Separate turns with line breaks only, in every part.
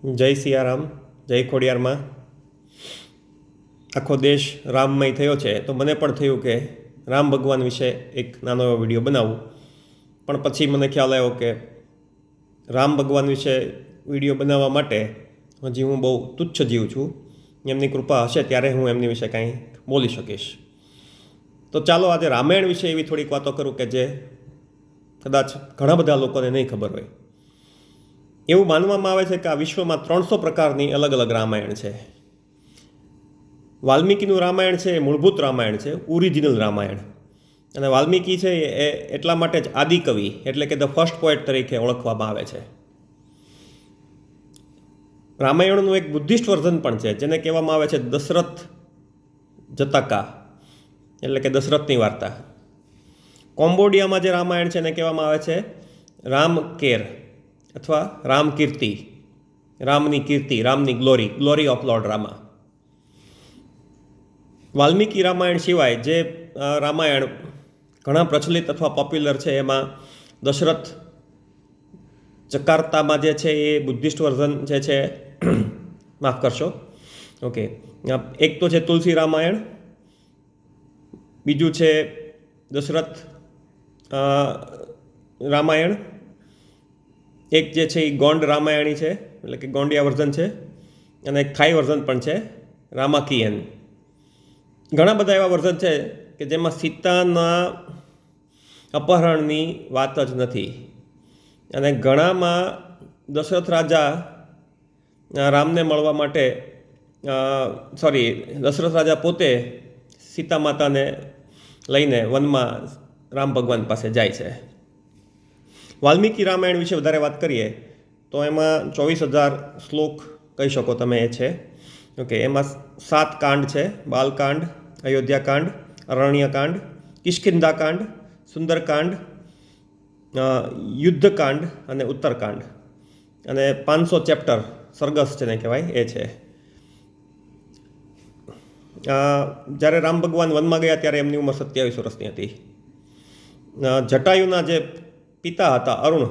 જય સિયારામ, જય ખોડિયારમાં. આખો દેશ રામમય થયો છે, તો મને પણ થયું કે રામ ભગવાન વિશે એક નાનો એવો વિડીયો બનાવું. પણ પછી મને ખ્યાલ આવ્યો કે રામ ભગવાન વિશે વિડીયો બનાવવા માટે હજી હું બહુ તુચ્છ જીવ છું. એમની કૃપા હશે ત્યારે હું એમની વિશે કાંઈ બોલી શકીશ. તો ચાલો આજે રામાયણ વિશે એવી થોડીક વાતો કરું કે જે કદાચ ઘણા બધા લોકોને નહીં ખબર હોય. એવું માનવામાં આવે છે કે આ વિશ્વમાં 300 પ્રકારની અલગ અલગ રામાયણ છે. વાલ્મીકીનું રામાયણ છે એ મૂળભૂત રામાયણ છે, ઓરિજિનલ રામાયણ. અને વાલ્મીકી છે એ એટલા માટે જ આદિકવિ એટલે કે ધ ફર્સ્ટ પોએટ તરીકે ઓળખવામાં આવે છે. રામાયણનું એક બુદ્ધિસ્ટ વર્ઝન પણ છે જેને કહેવામાં આવે છે દશરથ જતાકા, એટલે કે દશરથની વાર્તા. કોમ્બોડિયામાં જે રામાયણ છે એને કહેવામાં આવે છે રામ કેર અથવા રામ કીર્તિ, રામની કીર્તિ, રામની glory of Lord Rama. Valmiki Ramayana સિવાય જે રામાયણ ઘણા પ્રચલિત અથવા પોપ્યુલર છે એમાં દશરથ જકાર્તામાં જે છે એ બુદ્ધિસ્ટ વર્ઝન જે છે માફ કરશો, ઓકે, એક તો છે તુલસી રામાયણ, બીજું છે દશરથ રામાયણ, એક જે છે એ ગોંડ રામાયણી છે એટલે કે ગોંડિયા વર્ઝન છે, અને એક થાઈ વર્ઝન પણ છે રામાકીયન. ઘણા બધા એવા વર્ઝન છે કે જેમાં સીતાના અપહરણની વાત જ નથી, અને ઘણામાં દશરથ રાજા રામને મળવા માટે દશરથ રાજા પોતે સીતા માતાને લઈને વનમાં રામ ભગવાન પાસે જાય છે. વાલ્મીકી રામાયણ વિશે વધારે વાત કરીએ તો એમાં 24,000 શ્લોક કહી શકો તમે એ છે. ઓકે, એમાં 7 કાંડ છે: બાલકાંડ, અયોધ્યાકાંડ, અરણ્યકાંડ, કિષ્કિંધાકાંડ, સુંદરકાંડ, યુદ્ધકાંડ અને ઉત્તરકાંડ. અને 500 ચેપ્ટર, સરગસ જેને કહેવાય એ છે. જ્યારે રામ ભગવાન વનમાં ગયા ત્યારે એમની ઉંમર 27 વર્ષની હતી. જટાયુના જે પિતા હતા અરુણ,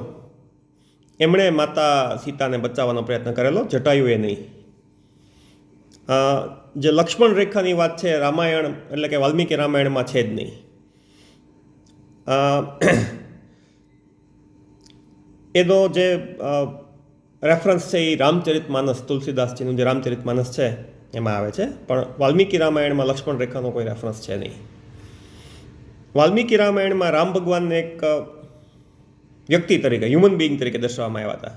એમણે માતા સીતાને બચાવવાનો પ્રયત્ન કરેલો, જટાયુએ નહીં. જે લક્ષ્મણ રેખાની વાત છે રામાયણ એટલે કે વાલ્મીકી રામાયણમાં છે જ નહીં. એનો જે રેફરન્સ છે એ રામચરિત માનસ, તુલસીદાસજીનું જે રામચરિત માનસ છે એમાં આવે છે, પણ વાલ્મીકી રામાયણમાં લક્ષ્મણ રેખાનો કોઈ રેફરન્સ છે નહીં. વાલ્મીકી રામાયણમાં રામ ભગવાનને એક વ્યક્તિ તરીકે, હ્યુમન બિંગ તરીકે દર્શાવવામાં આવ્યા હતા,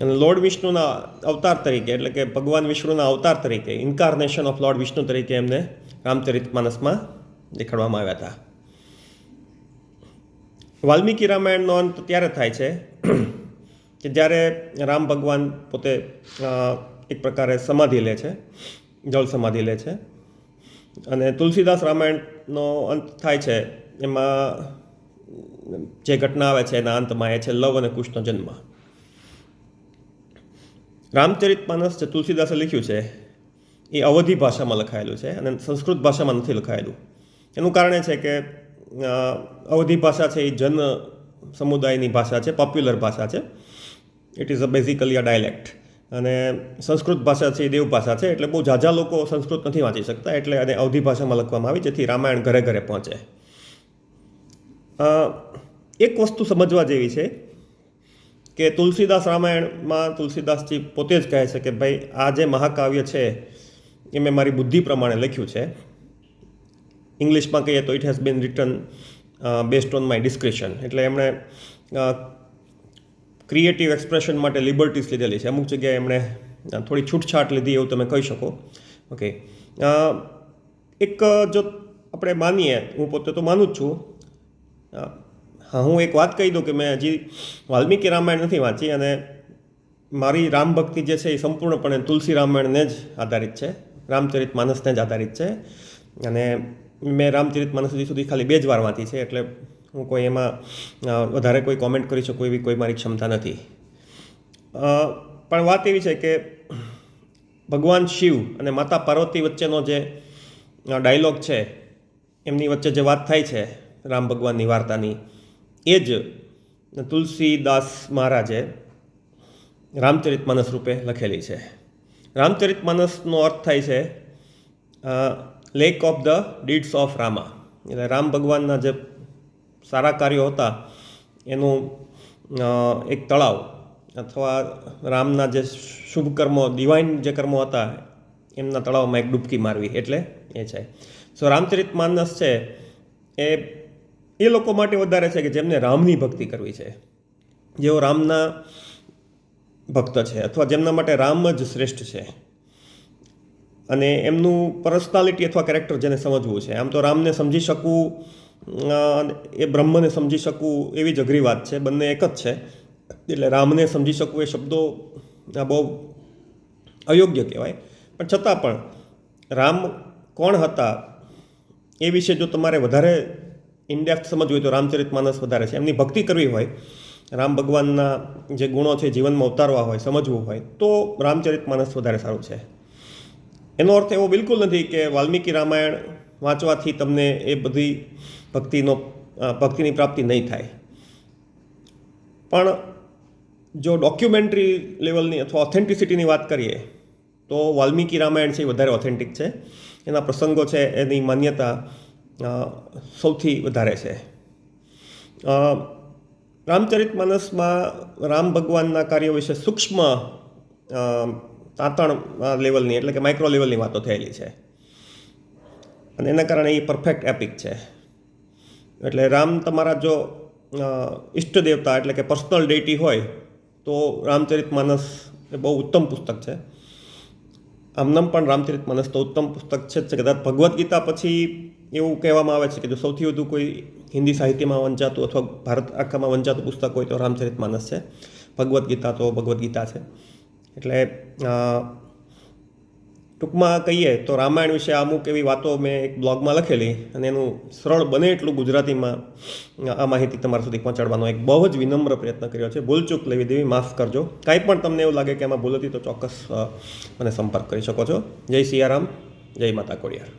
અને લોર્ડ વિષ્ણુના અવતાર તરીકે એટલે કે ભગવાન વિષ્ણુના અવતાર તરીકે, ઇન્કાર્નેશન ઓફ લોર્ડ વિષ્ણુ તરીકે એમને રામચરિત માનસમાં દેખાડવામાં આવ્યા હતા. વાલ્મીકી રામાયણનો અંત ત્યારે થાય છે કે જ્યારે રામ ભગવાન પોતે એક પ્રકારે સમાધિ લે છે, જળ સમાધિ લે છે, અને તુલસીદાસ રામાયણનો અંત થાય છે. એમાં જે ઘટના આવે છે એના અંતમાં એ છે લવ અને કુશનો જન્મ. રામચરિત માનસ જે તુલસીદાસે લખ્યું છે એ અવધી ભાષામાં લખાયેલું છે અને સંસ્કૃત ભાષામાં નથી લખાયેલું. એનું કારણ એ છે કે અવધી ભાષા છે એ જન સમુદાયની ભાષા છે, પોપ્યુલર ભાષા છે. It is basically a dialect. અને સંસ્કૃત ભાષા છે એ દેવ ભાષા છે, એટલે બહુ ઝાઝા લોકો સંસ્કૃત નથી વાંચી શકતા, એટલે અને અવધી ભાષામાં લખવામાં આવી જેથી રામાયણ ઘરે ઘરે પહોંચે. એક વસ્તુ સમજવા જેવી છે કે તુલસીદાસ રામાયણમાં તુલસીદાસજી પોતે જ કહે છે કે ભાઈ આ જે મહાકાવ્ય છે એ મેં મારી બુદ્ધિ પ્રમાણે લખ્યું છે. ઇંગ્લિશમાં કહીએ તો it has been return based on my description, એટલે એમણે ક્રિએટિવ એક્સપ્રેશન માટે લિબર્ટીઝ લીધેલી છે. અમુક જગ્યાએ એમણે થોડી છૂટછાટ લીધી એવું તમે કહી શકો. ઓકે, એક જો આપણે માનીએ, હું પોતે તો માનું જ છું, હા, હું એક વાત કહી દઉં કે મેં હજી વાલ્મીકી રામાયણ નથી વાંચી, અને મારી રામ ભક્તિ જે છે એ સંપૂર્ણપણે તુલસી રામાયણને જ આધારિત છે, રામચરિત માનસને જ આધારિત છે. અને મેં રામચરિત માનસ સુધી ખાલી 2 જ વાર વાંચી છે, એટલે હું કોઈ એમાં વધારે કોઈ કોમેન્ટ કરી શકું એવી કોઈ મારી ક્ષમતા નથી. પણ વાત એવી છે કે ભગવાન શિવ અને માતા પાર્વતી વચ્ચેનો જે ડાયલોગ છે, એમની વચ્ચે જે વાત થાય છે રામ ભગવાનની વાર્તાની, એ જ તુલસીદાસ મહારાજે રામચરિતમાનસ રૂપે લખેલી છે. રામચરિતમાનસનો અર્થ થાય છે lack of the deeds of Rama, એટલે રામ ભગવાનના જે સારા કાર્યો હતા એનું એક તળાવ, અથવા રામના જે શુભ કર્મો, ડિવાઇન જે કર્મો હતા એમના તળાવમાં એક ડૂબકી મારવી, એટલે એ છે. સો રામચરિતમાનસ છે એ લોકો માટે વધારે છે કે જેમને રામની ભક્તિ કરવી છે, જેઓ રામના ભક્ત છે, અથવા જેમના માટે રામ જ શ્રેષ્ઠ છે, અને એમનું પર્સનાલિટી અથવા કેરેક્ટર જેને સમજવું છે. આમ તો રામને સમજી શકવું એ બ્રહ્મને સમજી શકવું એવી જ અઘરી વાત છે, બંને એક જ છે. એટલે રામને સમજી શકવું એ શબ્દો બહુ અયોગ્ય કહેવાય, પણ છતાં પણ રામ કોણ હતા એ વિશે જો તમારે વધારે ઇનડેપ્થ સમજવું હોય તો રામચરિતમાનસ વધારે છે. એમની ભક્તિ કરવી હોય, રામ ભગવાનના જે ગુણો છે જીવનમાં ઉતારવા હોય, સમજવું હોય, તો રામચરિતમાનસ વધારે સારું છે. એનો અર્થ એવો બિલકુલ નથી કે વાલ્મીકી રામાયણ વાંચવાથી તમને એ બધી ભક્તિની પ્રાપ્તિ નહીં થાય, પણ જો ડોક્યુમેન્ટરી લેવલની અથવા ઓથેન્ટિસિટીની વાત કરીએ તો વાલ્મીકી રામાયણ છે એ વધારે ઓથેન્ટિક છે. એના પ્રસંગો છે, એની માન્યતા સૌથી વધારે છે. રામચરિતમાનસમાં રામ ભગવાનના કાર્યો વિશે સૂક્ષ્મ તાતણ લેવલની, એટલે કે માઇક્રો લેવલની વાતો થયેલી છે, અને એના કારણે એ પરફેક્ટ એપિક છે. એટલે રામ તમારા જો ઈષ્ટ દેવતા એટલે કે પર્સનલ ડેટી હોય તો રામચરિતમાનસ એ બહુ ઉત્તમ પુસ્તક છે. આમનામ પણ રામચરિતમાનસ તો ઉત્તમ પુસ્તક છે જ. કદાચ ભગવદ્ ગીતા પછી એવું કહેવામાં આવે છે કે જો સૌથી વધુ કોઈ હિન્દી સાહિત્યમાં વંચાતું અથવા ભારત આખામાં વંચાતું પુસ્તક હોય તો રામચરિતમાનસ છે. ભગવદ્ ગીતા તો ભગવદ્ ગીતા છે. એટલે ટૂંકમાં કહીએ તો રામાયણ વિશે અમુક એવી વાતો મેં એક બ્લોગમાં લખેલી, અને એનું સરળ બને એટલું ગુજરાતીમાં આ માહિતી તમારા સુધી પહોંચાડવાનો એક બહુ જ વિનમ્ર પ્રયત્ન કર્યો છે. ભૂલચૂક લેવી દેવી માફ કરજો. કાંઈ પણ તમને એવું લાગે કે આમાં ભૂલ હતી તો ચોક્કસ મને સંપર્ક કરી શકો છો. જય સિયારામ, જય માતા કોડિયાર.